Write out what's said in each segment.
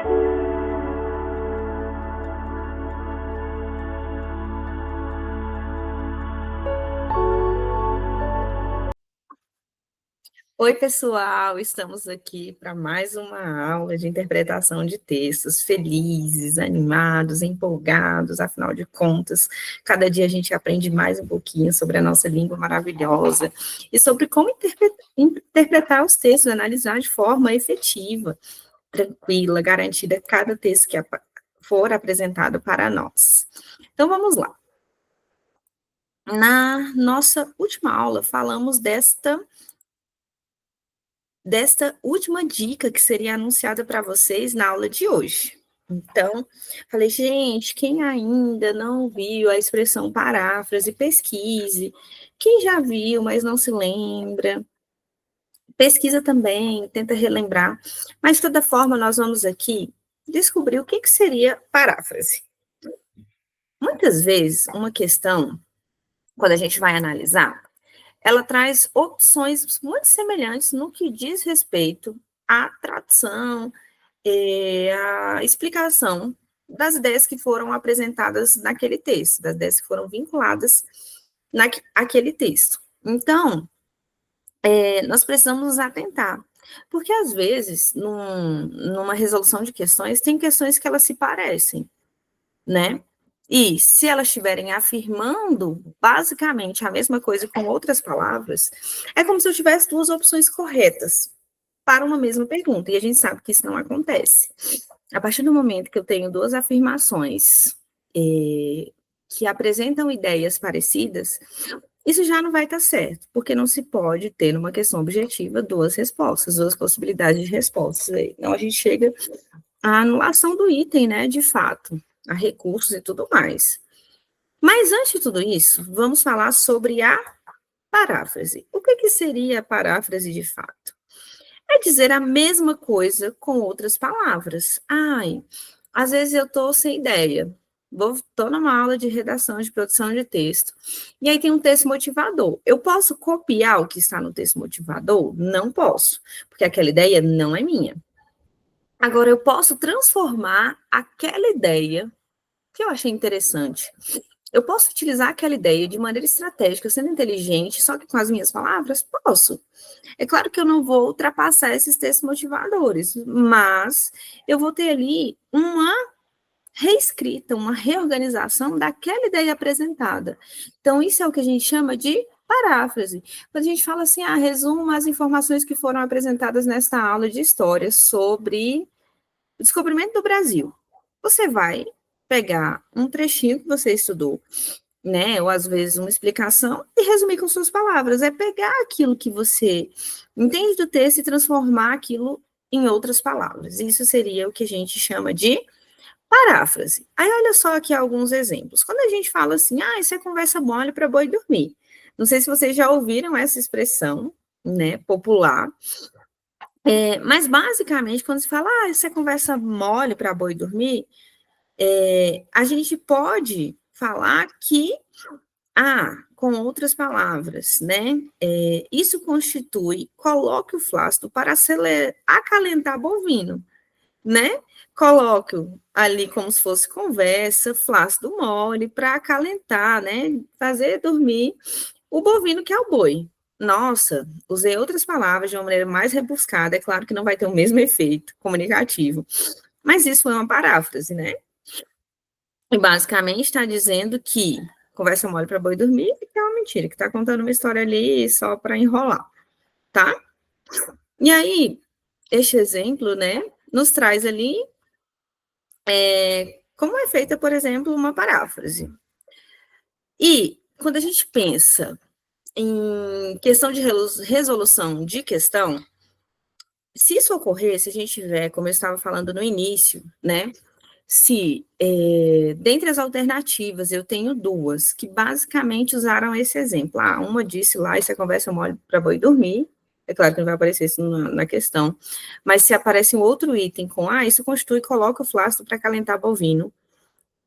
Oi, pessoal, estamos aqui para mais uma aula de interpretação de textos, felizes, animados, empolgados, afinal de contas, cada dia a gente aprende mais um pouquinho sobre a nossa língua maravilhosa e sobre como interpretar os textos, analisar de forma efetiva, tranquila, garantida cada texto que for apresentado para nós. Então, vamos lá. Na nossa última aula, falamos desta última dica que seria anunciada para vocês na aula de hoje. Então, falei, gente, quem ainda não viu a expressão paráfrase, pesquise. Quem já viu, mas não se lembra, pesquisa também, tenta relembrar. Mas, de toda forma, nós vamos aqui descobrir o que seria paráfrase. Muitas vezes, uma questão, quando a gente vai analisar, ela traz opções muito semelhantes no que diz respeito à tradução, a explicação das ideias que foram apresentadas naquele texto, das ideias que foram vinculadas naquele texto. Então, nós precisamos nos atentar, porque às vezes, numa resolução de questões, tem questões que elas se parecem, né? E se elas estiverem afirmando basicamente a mesma coisa com outras palavras, é como se eu tivesse duas opções corretas para uma mesma pergunta, e a gente sabe que isso não acontece. A partir do momento que eu tenho duas afirmações que apresentam ideias parecidas, isso já não vai estar certo, porque não se pode ter numa questão objetiva duas respostas, duas possibilidades de respostas. Então a gente chega à anulação do item, né, de fato, a recursos e tudo mais. Mas antes de tudo isso, vamos falar sobre a paráfrase. O que seria a paráfrase de fato? É dizer a mesma coisa com outras palavras. Ai, às vezes eu estou sem ideia. Estou numa aula de redação, de produção de texto, e aí tem um texto motivador. Eu posso copiar o que está no texto motivador? Não posso, porque aquela ideia não é minha. Agora, eu posso transformar aquela ideia que eu achei interessante. Eu posso utilizar aquela ideia de maneira estratégica, sendo inteligente, só que com as minhas palavras? Posso. É claro que eu não vou ultrapassar esses textos motivadores, mas eu vou ter ali uma reescrita, uma reorganização daquela ideia apresentada. Então, isso é o que a gente chama de paráfrase. Quando a gente fala assim, resuma as informações que foram apresentadas nesta aula de história sobre o descobrimento do Brasil. Você vai pegar um trechinho que você estudou, né, ou às vezes uma explicação, e resumir com suas palavras. É pegar aquilo que você entende do texto e transformar aquilo em outras palavras. Isso seria o que a gente chama de paráfrase. Aí, olha só aqui alguns exemplos. Quando a gente fala assim, isso é conversa mole para boi dormir. Não sei se vocês já ouviram essa expressão, né, popular, mas basicamente, quando se fala, isso é conversa mole para boi dormir, a gente pode falar que, com outras palavras, né, isso constitui, coloque o flácido para acalentar bovino, né, coloque ali como se fosse conversa, flácido mole, para acalentar, né, fazer dormir o bovino que é o boi. Nossa, usei outras palavras de uma maneira mais rebuscada, é claro que não vai ter o mesmo efeito comunicativo, mas isso foi uma paráfrase, né? E basicamente está dizendo que conversa mole para boi dormir, que é uma mentira, que está contando uma história ali só para enrolar, tá? E aí, este exemplo, né, nos traz ali como é feita, por exemplo, uma paráfrase. E quando a gente pensa em questão de resolução de questão, se isso ocorrer, se a gente tiver, como eu estava falando no início, né, se dentre as alternativas eu tenho duas que basicamente usaram esse exemplo. Uma disse lá, isso é conversa mole para boi dormir, é claro que não vai aparecer isso na questão, mas se aparece um outro item com, isso constitui, coloca o flácido para calentar bovino.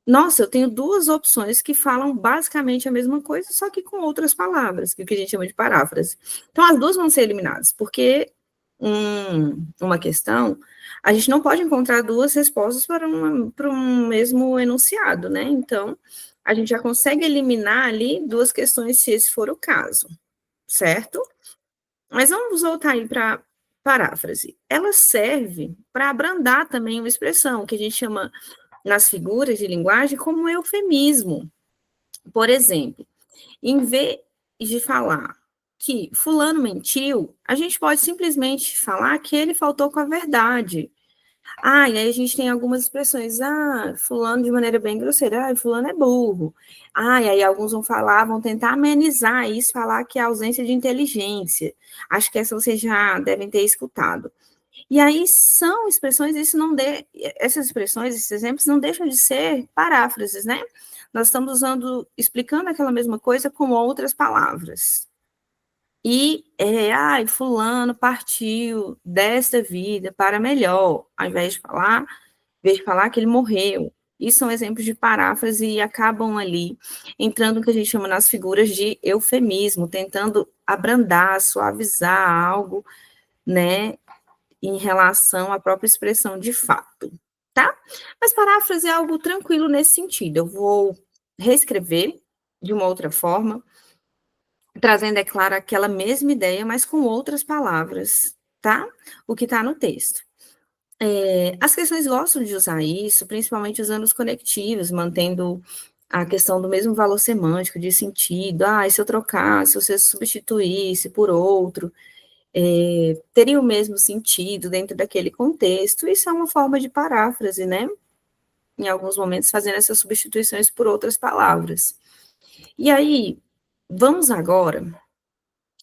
Nossa, eu tenho duas opções que falam basicamente a mesma coisa, só que com outras palavras, que é o que a gente chama de paráfrase. Então, as duas vão ser eliminadas, porque uma questão, a gente não pode encontrar duas respostas para um mesmo enunciado, né? Então, a gente já consegue eliminar ali duas questões, se esse for o caso, certo? Mas vamos voltar aí para paráfrase. Ela serve para abrandar também uma expressão que a gente chama nas figuras de linguagem como eufemismo. Por exemplo, em vez de falar que fulano mentiu, a gente pode simplesmente falar que ele faltou com a verdade. Ah, e aí a gente tem algumas expressões. Ah, fulano de maneira bem grosseira. Ah, fulano é burro. Ah, e aí alguns vão falar, vão tentar amenizar isso, falar que é ausência de inteligência. Acho que essa vocês já devem ter escutado. E aí são expressões, essas expressões, esses exemplos não deixam de ser paráfrases, né? Nós estamos usando, explicando aquela mesma coisa com outras palavras. E, fulano partiu desta vida para melhor, ao invés de falar que ele morreu. Isso são exemplos de paráfrase e acabam ali entrando no que a gente chama nas figuras de eufemismo, tentando abrandar, suavizar algo, né, em relação à própria expressão de fato, tá? Mas paráfrase é algo tranquilo nesse sentido. Eu vou reescrever de uma outra forma, trazendo, é claro, aquela mesma ideia, mas com outras palavras, tá? O que está no texto. As questões gostam de usar isso, principalmente usando os conectivos, mantendo a questão do mesmo valor semântico, de sentido. Ah, e se eu trocasse, se você substituísse por outro, teria o mesmo sentido dentro daquele contexto. Isso é uma forma de paráfrase, né? Em alguns momentos, fazendo essas substituições por outras palavras. E aí, vamos agora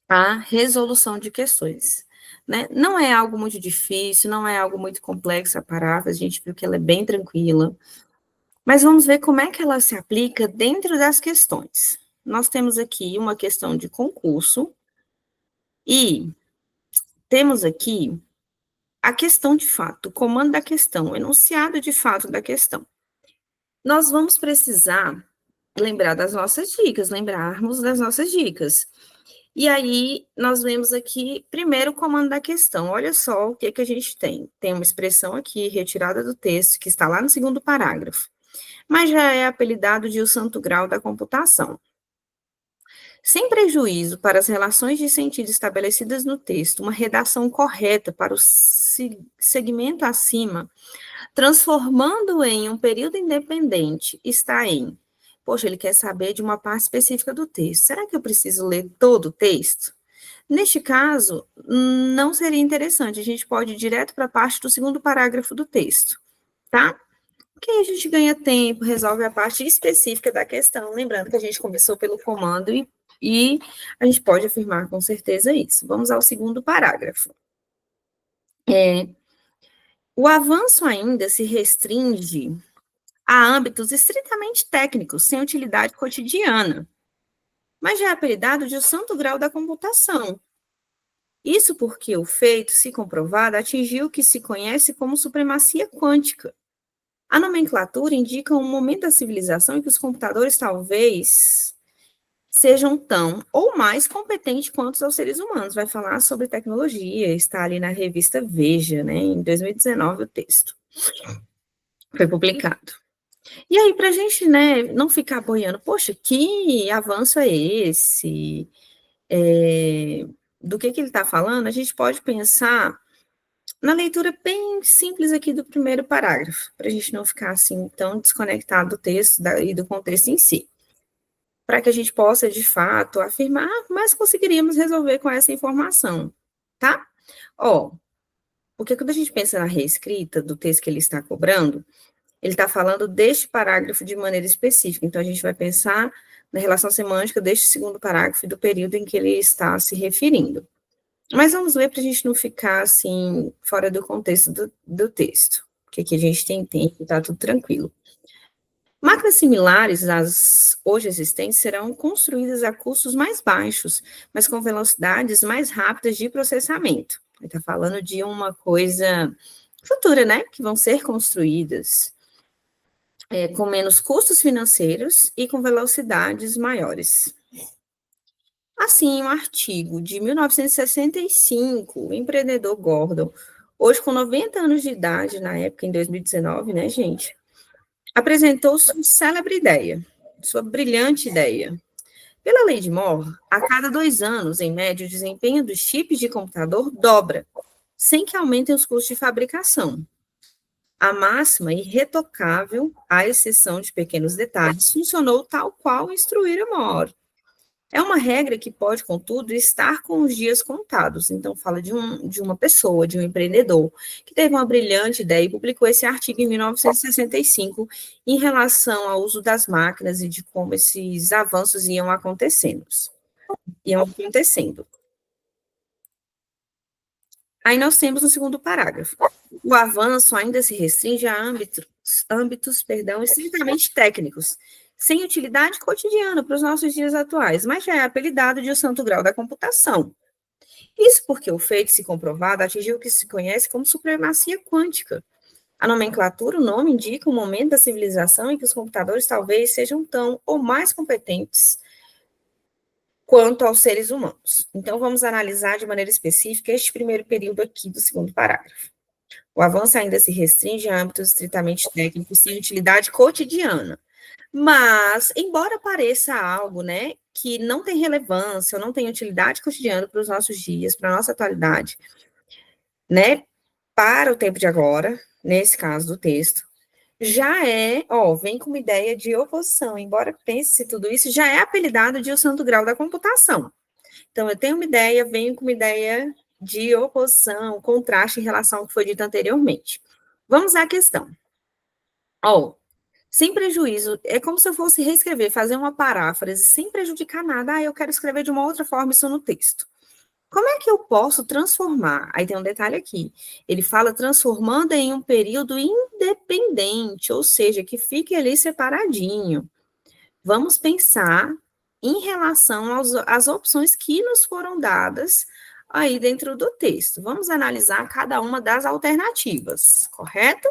à resolução de questões. Né? Não é algo muito difícil, não é algo muito complexo a paráfrase, a gente viu que ela é bem tranquila, mas vamos ver como é que ela se aplica dentro das questões. Nós temos aqui uma questão de concurso e temos aqui a questão de fato, o comando da questão, o enunciado de fato da questão. Nós vamos precisar lembrar das nossas dicas, lembrarmos das nossas dicas. E aí, nós vemos aqui, primeiro, o comando da questão. Olha só o que, que a gente tem. Tem uma expressão aqui, retirada do texto, que está lá no segundo parágrafo, mas já é apelidado de o santo grau da computação. Sem prejuízo para as relações de sentido estabelecidas no texto, uma redação correta para o segmento acima, transformando em um período independente, está em... Poxa, ele quer saber de uma parte específica do texto. Será que eu preciso ler todo o texto? Neste caso, não seria interessante. A gente pode ir direto para a parte do segundo parágrafo do texto, tá? Que aí a gente ganha tempo, resolve a parte específica da questão. Lembrando que a gente começou pelo comando e a gente pode afirmar com certeza isso. Vamos ao segundo parágrafo. O avanço ainda se restringe a âmbitos estritamente técnicos, sem utilidade cotidiana, mas já é apelidado de o santo grau da computação. Isso porque o feito, se comprovado, atingiu o que se conhece como supremacia quântica. A nomenclatura indica um momento da civilização em que os computadores talvez sejam tão ou mais competentes quanto os seres humanos. Vai falar sobre tecnologia, está ali na revista Veja, né, em 2019 o texto. Foi publicado. E aí, para a gente, né, não ficar boiando, poxa, que avanço é esse? Do que ele está falando? A gente pode pensar na leitura bem simples aqui do primeiro parágrafo, para a gente não ficar assim tão desconectado do texto e do contexto em si. Para que a gente possa, de fato, afirmar, mas conseguiríamos resolver com essa informação, tá? Porque quando a gente pensa na reescrita do texto que ele está cobrando, ele está falando deste parágrafo de maneira específica, então a gente vai pensar na relação semântica deste segundo parágrafo e do período em que ele está se referindo. Mas vamos ver para a gente não ficar, assim, fora do contexto do texto, porque aqui a gente tem tempo, está tudo tranquilo. Máquinas similares às hoje existentes serão construídas a custos mais baixos, mas com velocidades mais rápidas de processamento. Ele está falando de uma coisa futura, né? Que vão ser construídas com menos custos financeiros e com velocidades maiores. Assim, um artigo de 1965, o empreendedor Gordon Hoje, com 90 anos de idade, na época, em 2019, né, gente, apresentou sua célebre ideia, sua brilhante ideia. Pela lei de Moore, a cada 2 anos, em média, o desempenho dos chips de computador dobra, sem que aumentem os custos de fabricação. A máxima irretocável, à exceção de pequenos detalhes, funcionou tal qual instruíra Moore. É uma regra que pode, contudo, estar com os dias contados. Então, fala de uma pessoa, de um empreendedor, que teve uma brilhante ideia e publicou esse artigo em 1965 em relação ao uso das máquinas e de como esses avanços iam acontecendo. Iam acontecendo. Aí nós temos o segundo parágrafo. O avanço ainda se restringe a âmbitos, estritamente técnicos, sem utilidade cotidiana para os nossos dias atuais, mas já é apelidado de o santo grau da computação. Isso porque o feito, se comprovado, atingiu o que se conhece como supremacia quântica. A nomenclatura, o nome, indica o momento da civilização em que os computadores talvez sejam tão ou mais competentes quanto aos seres humanos. Então, vamos analisar de maneira específica este primeiro período aqui do segundo parágrafo. O avanço ainda se restringe a âmbitos estritamente técnicos sem utilidade cotidiana. Mas, embora pareça algo, né, que não tem relevância ou não tem utilidade cotidiana para os nossos dias, para a nossa atualidade, né, para o tempo de agora, nesse caso do texto, já é, vem com uma ideia de oposição, embora pense tudo isso, já é apelidado de o santo grau da computação. Então, eu tenho uma ideia, venho com uma ideia de oposição, contraste em relação ao que foi dito anteriormente. Vamos à questão. Sem prejuízo, é como se eu fosse reescrever, fazer uma paráfrase, sem prejudicar nada. Eu quero escrever de uma outra forma isso no texto. Como é que eu posso transformar? Aí tem um detalhe aqui. Ele fala transformando em um período independente, ou seja, que fique ali separadinho. Vamos pensar em relação às opções que nos foram dadas aí dentro do texto. Vamos analisar cada uma das alternativas, correto?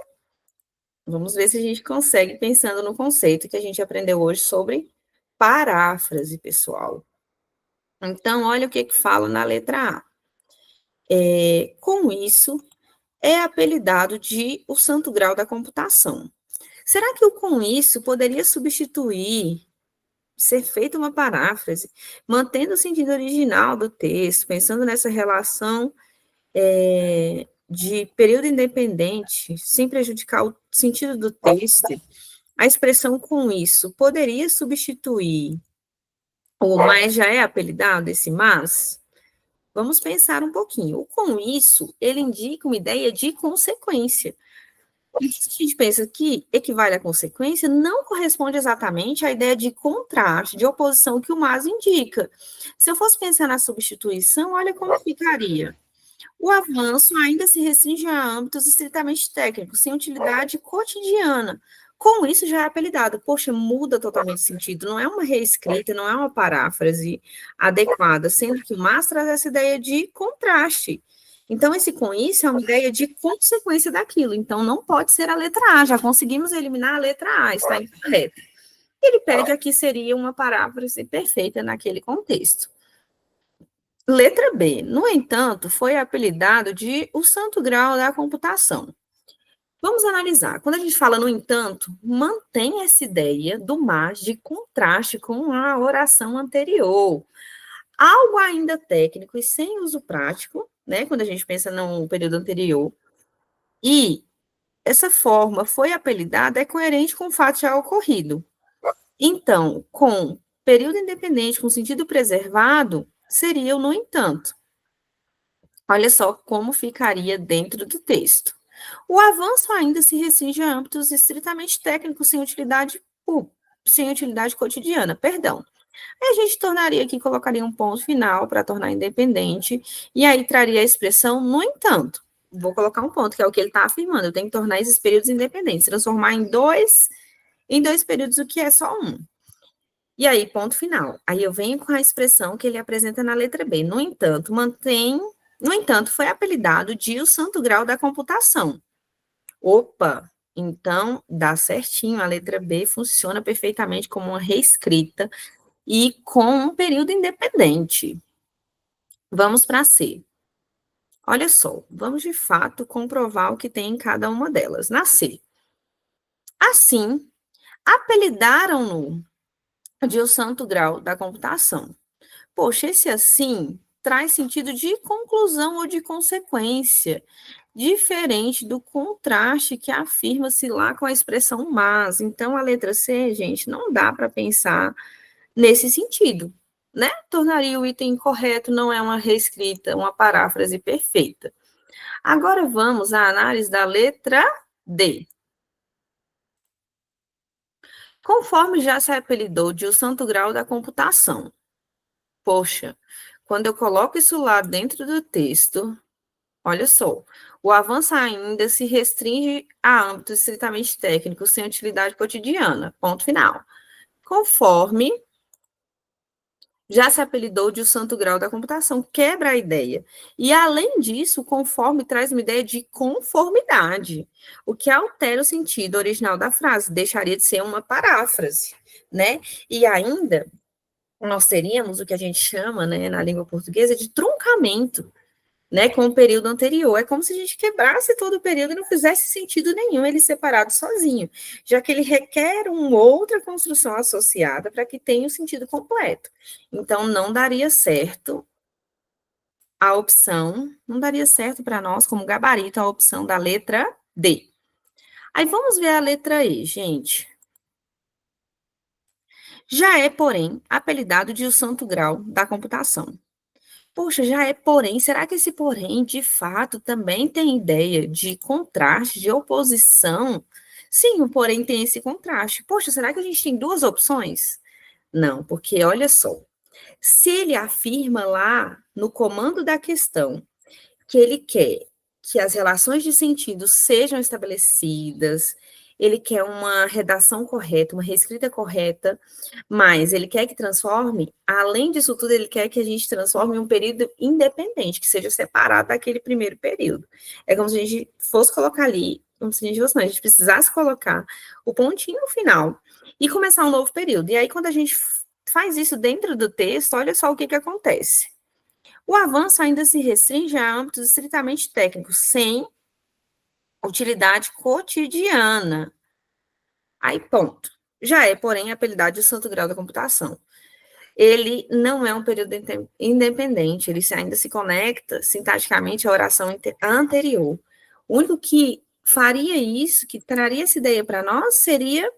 Vamos ver se a gente consegue, pensando no conceito que a gente aprendeu hoje sobre paráfrase, pessoal. Então, olha o que fala na letra A. Com isso, é apelidado de o santo grau da computação. Será que o com isso poderia substituir, ser feita uma paráfrase, mantendo o sentido original do texto, pensando nessa relação de período independente, sem prejudicar o sentido do texto? A expressão com isso poderia substituir o mais já é apelidado, esse mas? Vamos pensar um pouquinho. O com isso, ele indica uma ideia de consequência. E se a gente pensa que equivale à consequência, não corresponde exatamente à ideia de contraste, de oposição que o mas indica. Se eu fosse pensar na substituição, olha como ficaria. O avanço ainda se restringe a âmbitos estritamente técnicos, sem utilidade cotidiana. Com isso, já é apelidado. Poxa, muda totalmente o sentido. Não é uma reescrita, não é uma paráfrase adequada, sendo que o mas traz essa ideia de contraste. Então, esse com isso é uma ideia de consequência daquilo. Então, não pode ser a letra A. Já conseguimos eliminar a letra A, está incorreto. Ele pede aqui seria uma paráfrase perfeita naquele contexto. Letra B, no entanto, foi apelidado de o santo grau da computação. Vamos analisar. Quando a gente fala no entanto, mantém essa ideia do mas de contraste com a oração anterior. Algo ainda técnico e sem uso prático, né? Quando a gente pensa no período anterior. E essa forma foi apelidada é coerente com o fato já ocorrido. Então, com período independente, com sentido preservado, seria o no entanto. Olha só como ficaria dentro do texto. O avanço ainda se restringe a âmbitos estritamente técnicos sem utilidade cotidiana, perdão. Aí a gente tornaria aqui, colocaria um ponto final para tornar independente, e aí traria a expressão no entanto. Vou colocar um ponto, que é o que ele está afirmando. Eu tenho que tornar esses períodos independentes, transformar em dois períodos o que é só um. E aí, ponto final. Aí eu venho com a expressão que ele apresenta na letra B. No entanto, foi apelidado de o santo grau da computação. Opa, então dá certinho, a letra B funciona perfeitamente como uma reescrita e com um período independente. Vamos para C. Olha só, vamos de fato comprovar o que tem em cada uma delas. Na C. Assim, apelidaram-no de o santo grau da computação. Poxa, esse assim traz sentido de conclusão ou de consequência, diferente do contraste que afirma-se lá com a expressão mas. Então, a letra C, gente, não dá para pensar nesse sentido, né? Tornaria o item incorreto, não é uma reescrita, uma paráfrase perfeita. Agora vamos à análise da letra D. Conforme já se apelidou de o santo grau da computação. Poxa, quando eu coloco isso lá dentro do texto, olha só, o avanço ainda se restringe a âmbito estritamente técnico, sem utilidade cotidiana. Ponto final. Conforme já se apelidou de o santo grau da computação, quebra a ideia. E, além disso, conforme traz uma ideia de conformidade, o que altera o sentido original da frase, deixaria de ser uma paráfrase, né? E ainda, nós teríamos o que a gente chama, né, na língua portuguesa, de truncamento, né, com o período anterior. É como se a gente quebrasse todo o período e não fizesse sentido nenhum ele separado sozinho, já que ele requer uma outra construção associada para que tenha o sentido completo. Então, não daria certo a opção, não daria certo para nós, como gabarito, a opção da letra D. Aí vamos ver a letra E, gente. Já é, porém, apelidado de o santo grau da computação. Poxa, já é porém, será que esse porém, de fato, também tem ideia de contraste, de oposição? Sim, o porém tem esse contraste. Poxa, será que a gente tem duas opções? Não, porque olha só, se ele afirma lá no comando da questão que ele quer que as relações de sentido sejam estabelecidas, ele quer uma redação correta, uma reescrita correta, mas ele quer que transforme, além disso tudo, ele quer que a gente transforme em um período independente, que seja separado daquele primeiro período. É como se a gente fosse colocar ali, como se a gente fosse, não, a gente precisasse colocar o pontinho no final e começar um novo período. E aí, quando a gente faz isso dentro do texto, olha só o que acontece. O avanço ainda se restringe a âmbitos estritamente técnicos, sem utilidade cotidiana. Aí, ponto. Já é, porém, apelidado de santo grau da computação. Ele não é um período independente, ele ainda se conecta sintaticamente à oração anterior. O único que faria isso, que traria essa ideia para nós, seria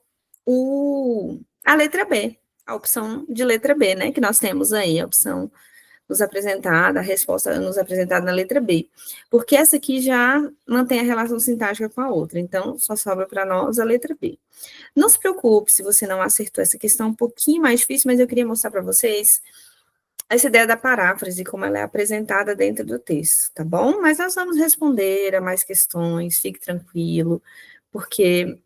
a letra B, a opção de letra B, né? Que nós temos aí, a opção nos apresentada, a resposta nos apresentada na letra B, porque essa aqui já mantém a relação sintática com a outra, então só sobra para nós a letra B. Não se preocupe se você não acertou essa questão, um pouquinho mais difícil, mas eu queria mostrar para vocês essa ideia da paráfrase, como ela é apresentada dentro do texto, tá bom? Mas nós vamos responder a mais questões, fique tranquilo, porque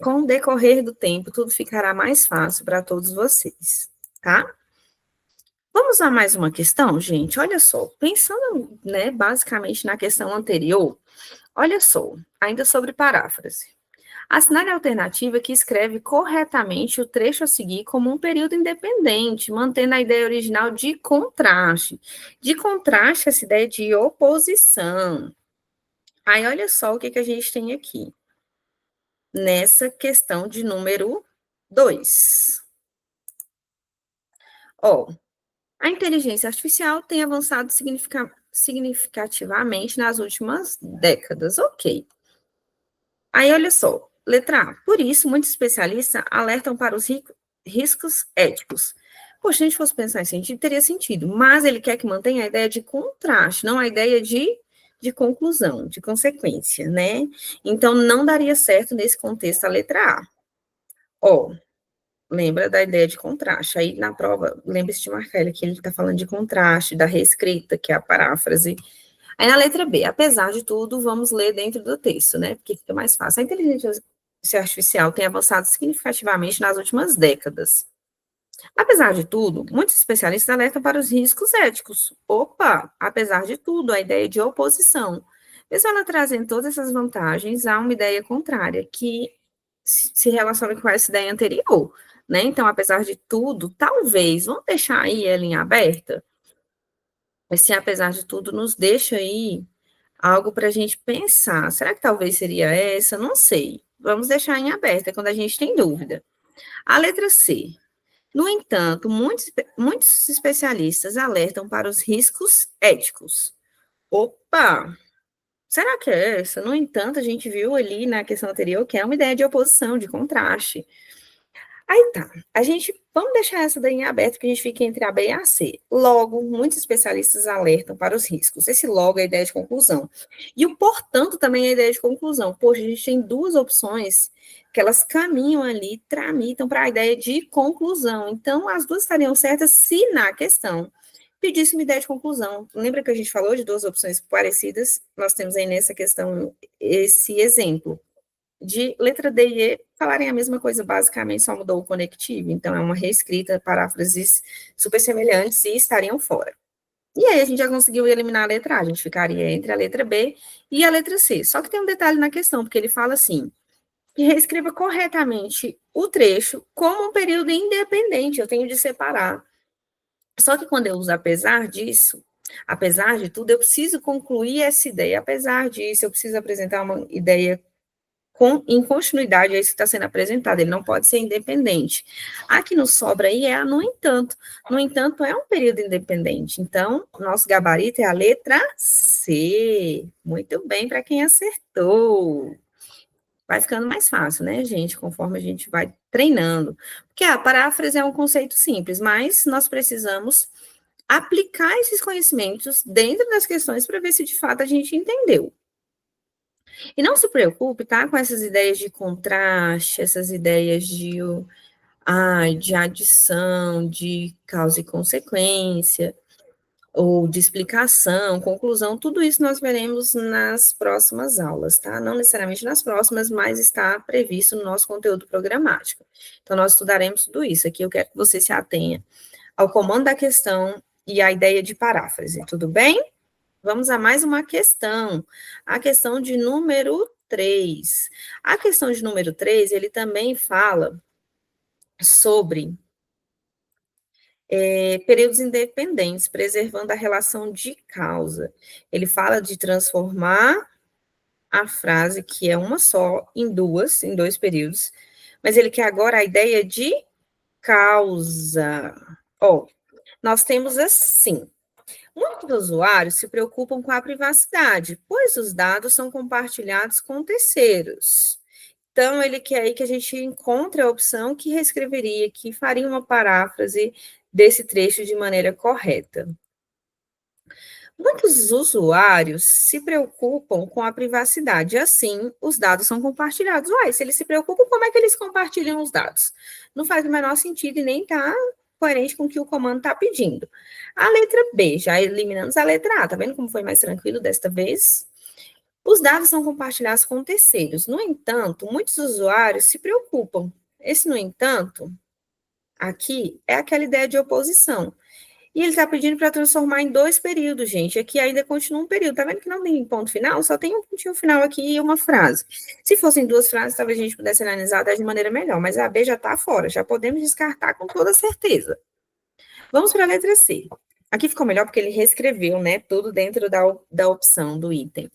com o decorrer do tempo, tudo ficará mais fácil para todos vocês, tá? Vamos a mais uma questão, gente? Olha só, pensando, né, basicamente na questão anterior, olha só, ainda sobre paráfrase. Assinale a alternativa que escreve corretamente o trecho a seguir como um período independente, mantendo a ideia original de contraste. De contraste, essa ideia de oposição. Aí, olha só o que a gente tem aqui, nessa questão de número 2. Ó, a inteligência artificial tem avançado significativamente nas últimas décadas. Ok. Aí, olha só. Letra A. Por isso, muitos especialistas alertam para os riscos éticos. Poxa, se a gente fosse pensar em sentido, teria sentido. Mas ele quer que mantenha a ideia de contraste, não a ideia de conclusão, de consequência, né? Então, não daria certo nesse contexto a letra A. Ó, lembra da ideia de contraste. Aí, na prova, lembre-se de marcar ele, que ele está falando de contraste, da reescrita, que é a paráfrase. Aí, na letra B, apesar de tudo, vamos ler dentro do texto, né? Porque fica mais fácil. A inteligência artificial tem avançado significativamente nas últimas décadas. Apesar de tudo, muitos especialistas alertam para os riscos éticos. Opa, apesar de tudo, a ideia de oposição. Mesmo ela trazendo todas essas vantagens, há uma ideia contrária, que se relaciona com essa ideia anterior, né? Então, apesar de tudo, talvez, vamos deixar aí ela em aberta? Esse apesar de tudo nos deixa aí Algo para a gente pensar. Será que talvez seria essa? Não sei. Vamos deixar em aberto, é quando a gente tem dúvida. A letra C. No entanto, muitos especialistas alertam para os riscos éticos. Opa! Será que é essa? No entanto, a gente viu ali na questão anterior que é uma ideia de oposição, de contraste. Aí tá, vamos deixar essa daí em aberto, que a gente fica entre a B e a C. Logo, muitos especialistas alertam para os riscos. Esse logo é a ideia de conclusão. E o portanto também é a ideia de conclusão. Poxa, a gente tem duas opções que elas caminham ali, tramitam para a ideia de conclusão. Então, as duas estariam certas se na questão pedisse uma ideia de conclusão. Lembra que a gente falou de duas opções parecidas? Nós temos aí nessa questão esse exemplo de letra D e E falarem a mesma coisa, basicamente, só mudou o conectivo. Então, é uma reescrita, paráfrases super semelhantes e estariam fora. E aí, a gente já conseguiu eliminar a letra A, a gente ficaria entre a letra B e a letra C. Só que tem um detalhe na questão, porque ele fala assim, que reescreva corretamente o trecho como um período independente, eu tenho de separar. Só que quando eu uso apesar disso, apesar de tudo, eu preciso concluir essa ideia. Apesar disso, eu preciso apresentar uma ideia em continuidade a isso que está sendo apresentado, ele não pode ser independente. A que nos sobra aí é a no entanto. No entanto, é um período independente. Então, nosso gabarito é a letra C. Muito bem para quem acertou. Vai ficando mais fácil, né, gente, conforme a gente vai treinando. Porque a paráfrase é um conceito simples, mas nós precisamos aplicar esses conhecimentos dentro das questões para ver se de fato a gente entendeu. E não se preocupe, tá, com essas ideias de contraste, essas ideias de adição, de causa e consequência, ou de explicação, conclusão, tudo isso nós veremos nas próximas aulas, tá? Não necessariamente nas próximas, mas está previsto no nosso conteúdo programático. Então, nós estudaremos tudo isso. Aqui eu quero que você se atenha ao comando da questão e à ideia de paráfrase, tudo bem? Vamos a mais uma questão, a questão de número 3. A questão de número 3, ele também fala sobre períodos independentes, preservando a relação de causa. Ele fala de transformar a frase, que é uma só, em dois períodos, mas ele quer agora a ideia de causa. Ó, nós temos assim, muitos usuários se preocupam com a privacidade, pois os dados são compartilhados com terceiros. Então, ele quer aí que a gente encontre a opção que reescreveria, que faria uma paráfrase desse trecho de maneira correta. Muitos usuários se preocupam com a privacidade, assim, os dados são compartilhados. Uai, se eles se preocupam, como é que eles compartilham os dados? Não faz o menor sentido e nem está coerente com o que o comando está pedindo. A letra B, já eliminamos a letra A, tá vendo como foi mais tranquilo desta vez? Os dados são compartilhados com terceiros. No entanto, muitos usuários se preocupam. Esse, no entanto, aqui é aquela ideia de oposição. E ele está pedindo para transformar em dois períodos, gente. Aqui ainda continua um período. Tá vendo que não tem ponto final? Só tem um pontinho final aqui e uma frase. Se fossem duas frases, talvez a gente pudesse analisar até de maneira melhor. Mas a B já está fora. Já podemos descartar com toda certeza. Vamos para a letra C. Aqui ficou melhor porque ele reescreveu, né? Tudo dentro da opção do item.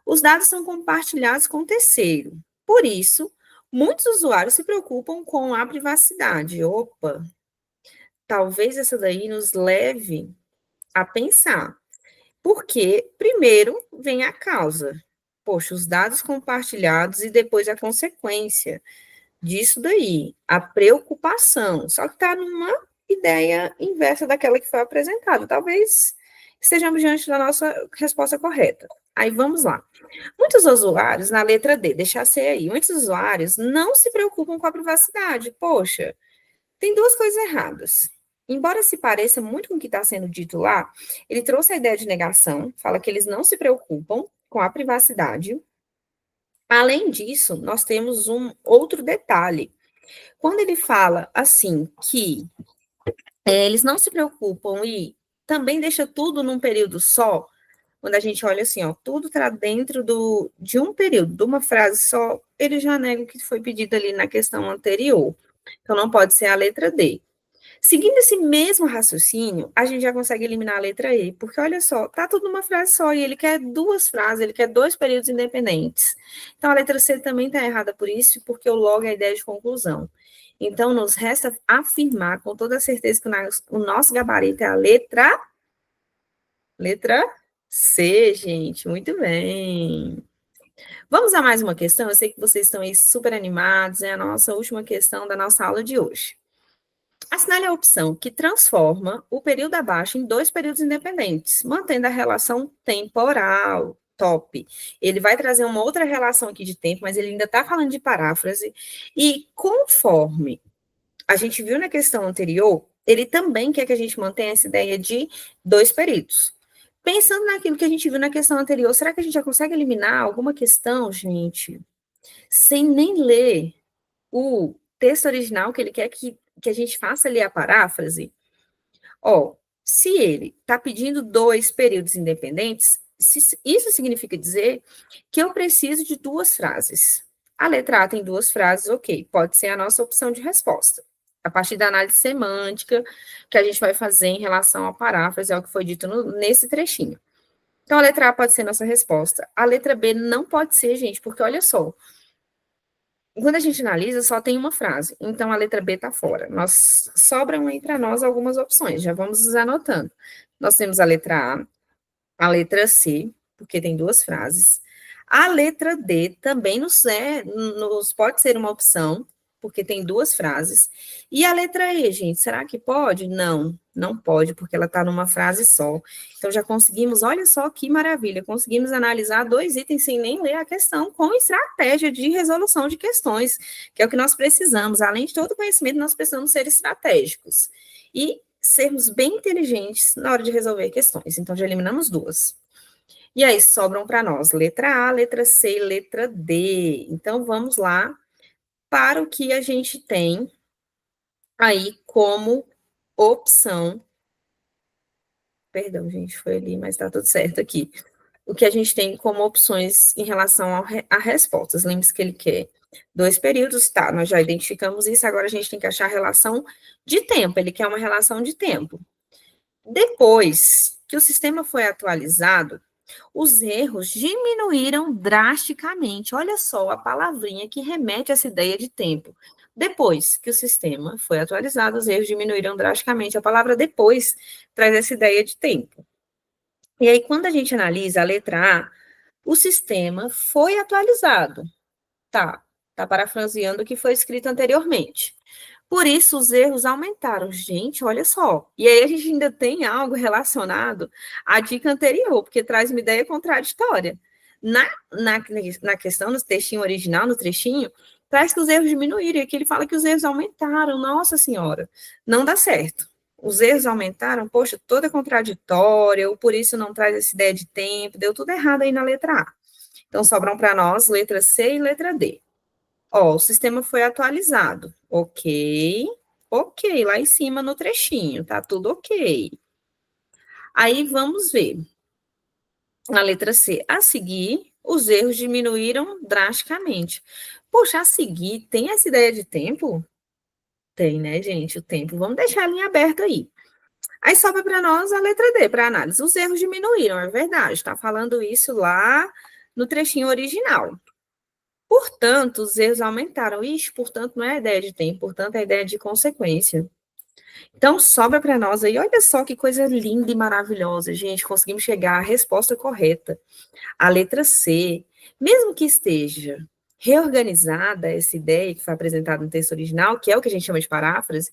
Os dados são compartilhados com o terceiro. Por isso, muitos usuários se preocupam com a privacidade. Opa, talvez essa daí nos leve a pensar. Porque, primeiro, vem a causa. Poxa, os dados compartilhados e depois a consequência disso daí, a preocupação. Só que está numa ideia inversa daquela que foi apresentada. Talvez estejamos diante da nossa resposta correta. Aí vamos lá. Muitos usuários, na letra D, deixa C aí, muitos usuários não se preocupam com a privacidade. Poxa, tem duas coisas erradas. Embora se pareça muito com o que está sendo dito lá, ele trouxe a ideia de negação, fala que eles não se preocupam com a privacidade. Além disso, nós temos um outro detalhe. Quando ele fala assim que eles não se preocupam e também deixa tudo num período só, quando a gente olha assim, ó, tudo está dentro de um período, de uma frase só, ele já nega o que foi pedido ali na questão anterior. Então, não pode ser a letra D. Seguindo esse mesmo raciocínio, a gente já consegue eliminar a letra E, porque olha só, tá tudo numa frase só e ele quer duas frases, ele quer dois períodos independentes. Então a letra C também está errada por isso, porque o logo é a ideia de conclusão. Então nos resta afirmar com toda certeza que o nosso gabarito é a letra C, gente. Muito bem. Vamos a mais uma questão? Eu sei que vocês estão aí super animados, é a nossa última questão da nossa aula de hoje. Assinale a opção que transforma o período abaixo em dois períodos independentes, mantendo a relação temporal. Top. Ele vai trazer uma outra relação aqui de tempo, mas ele ainda está falando de paráfrase. E conforme a gente viu na questão anterior, ele também quer que a gente mantenha essa ideia de dois períodos. Pensando naquilo que a gente viu na questão anterior, será que a gente já consegue eliminar alguma questão, gente, sem nem ler o texto original que ele quer que a gente faça ali a paráfrase? Ó, se ele está pedindo dois períodos independentes, isso significa dizer que eu preciso de duas frases. A letra A tem duas frases, ok, pode ser a nossa opção de resposta. A partir da análise semântica que a gente vai fazer em relação à paráfrase, é o que foi dito nesse trechinho. Então, a letra A pode ser nossa resposta. A letra B não pode ser, gente, porque olha só, quando a gente analisa, só tem uma frase, então a letra B está fora. Sobram aí para nós algumas opções, já vamos nos anotando. Nós temos a letra A letra C, porque tem duas frases. A letra D também nos pode ser uma opção, porque tem duas frases. E a letra E, gente, será que pode? Não, não pode, porque ela está numa frase só. Então já conseguimos, olha só que maravilha, conseguimos analisar dois itens sem nem ler a questão, com estratégia de resolução de questões, que é o que nós precisamos. Além de todo conhecimento, nós precisamos ser estratégicos. E sermos bem inteligentes na hora de resolver questões. Então, já eliminamos duas. E aí, sobram para nós letra A, letra C e letra D. Então, vamos lá para o que a gente tem aí como opção. Perdão, gente, foi ali, mas está tudo certo aqui. O que a gente tem como opções em relação a respostas. Lembre-se que ele quer dois períodos, tá? Nós já identificamos isso, agora a gente tem que achar a relação de tempo. Ele quer uma relação de tempo. Depois que o sistema foi atualizado, os erros diminuíram drasticamente. Olha só a palavrinha que remete a essa ideia de tempo. Depois que o sistema foi atualizado, os erros diminuíram drasticamente. A palavra depois traz essa ideia de tempo. E aí, quando a gente analisa a letra A, o sistema foi atualizado. Tá parafraseando o que foi escrito anteriormente. Por isso, os erros aumentaram. Gente, olha só. E aí, a gente ainda tem algo relacionado à dica anterior, porque traz uma ideia contraditória. Na questão, no textinho original, no trechinho, traz que os erros diminuíram. E aqui ele fala que os erros aumentaram. Nossa Senhora, não dá certo. Os erros aumentaram, poxa, toda contraditória, ou por isso não traz essa ideia de tempo, deu tudo errado aí na letra A. Então, sobram para nós letra C e letra D. Ó, o sistema foi atualizado. Ok. Ok, lá em cima no trechinho, tá tudo ok. Aí vamos ver. Na letra C, a seguir, os erros diminuíram drasticamente. Poxa, a seguir, tem essa ideia de tempo? Tem, né, gente? O tempo. Vamos deixar a linha aberta aí. Aí sobra para nós a letra D, para análise. Os erros diminuíram, é verdade. Está falando isso lá no trechinho original. Portanto, os erros aumentaram. Ixi, portanto, não é a ideia de tempo, portanto, é a ideia de consequência. Então, sobra para nós aí, olha só que coisa linda e maravilhosa, gente. Conseguimos chegar à resposta correta. A letra C, mesmo que esteja reorganizada essa ideia que foi apresentada no texto original, que é o que a gente chama de paráfrase,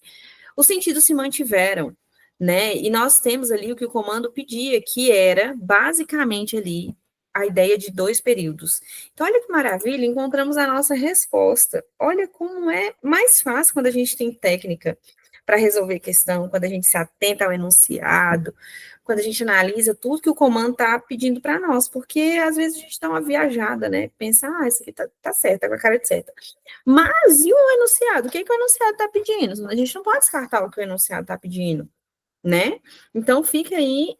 os sentidos se mantiveram, né? E nós temos ali o que o comando pedia, que era basicamente ali a ideia de dois períodos. Então, olha que maravilha, encontramos a nossa resposta. Olha como é mais fácil quando a gente tem técnica para resolver questão, quando a gente se atenta ao enunciado, quando a gente analisa tudo que o comando está pedindo para nós, porque às vezes a gente dá uma viajada, né? Pensa, isso aqui tá certo, tá com a cara de certa. Mas e o enunciado? O que, que o enunciado está pedindo? A gente não pode descartar o que o enunciado está pedindo, né? Então fica aí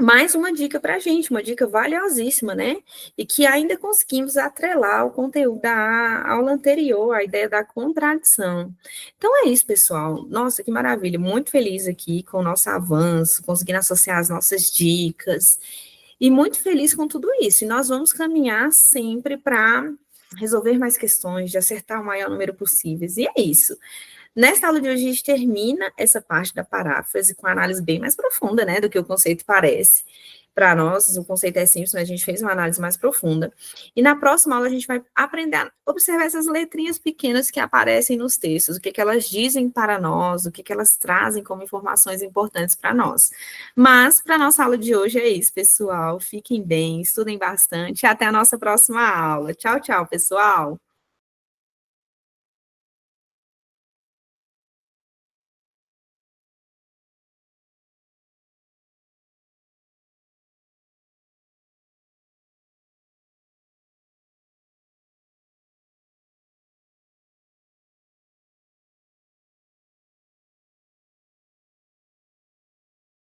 mais uma dica para a gente, uma dica valiosíssima, né? E que ainda conseguimos atrelar o conteúdo da aula anterior, a ideia da contradição. Então é isso, pessoal. Nossa, que maravilha! Muito feliz aqui com o nosso avanço, conseguindo associar as nossas dicas, e muito feliz com tudo isso. E nós vamos caminhar sempre para resolver mais questões, de acertar o maior número possível. E é isso. Nesta aula de hoje, a gente termina essa parte da paráfrase com análise bem mais profunda, né, do que o conceito parece. Para nós, o conceito é simples, mas a gente fez uma análise mais profunda. E na próxima aula, a gente vai aprender a observar essas letrinhas pequenas que aparecem nos textos, o que elas dizem para nós, o que elas trazem como informações importantes para nós. Mas, para a nossa aula de hoje é isso, pessoal. Fiquem bem, estudem bastante. Até a nossa próxima aula. Tchau, tchau, pessoal.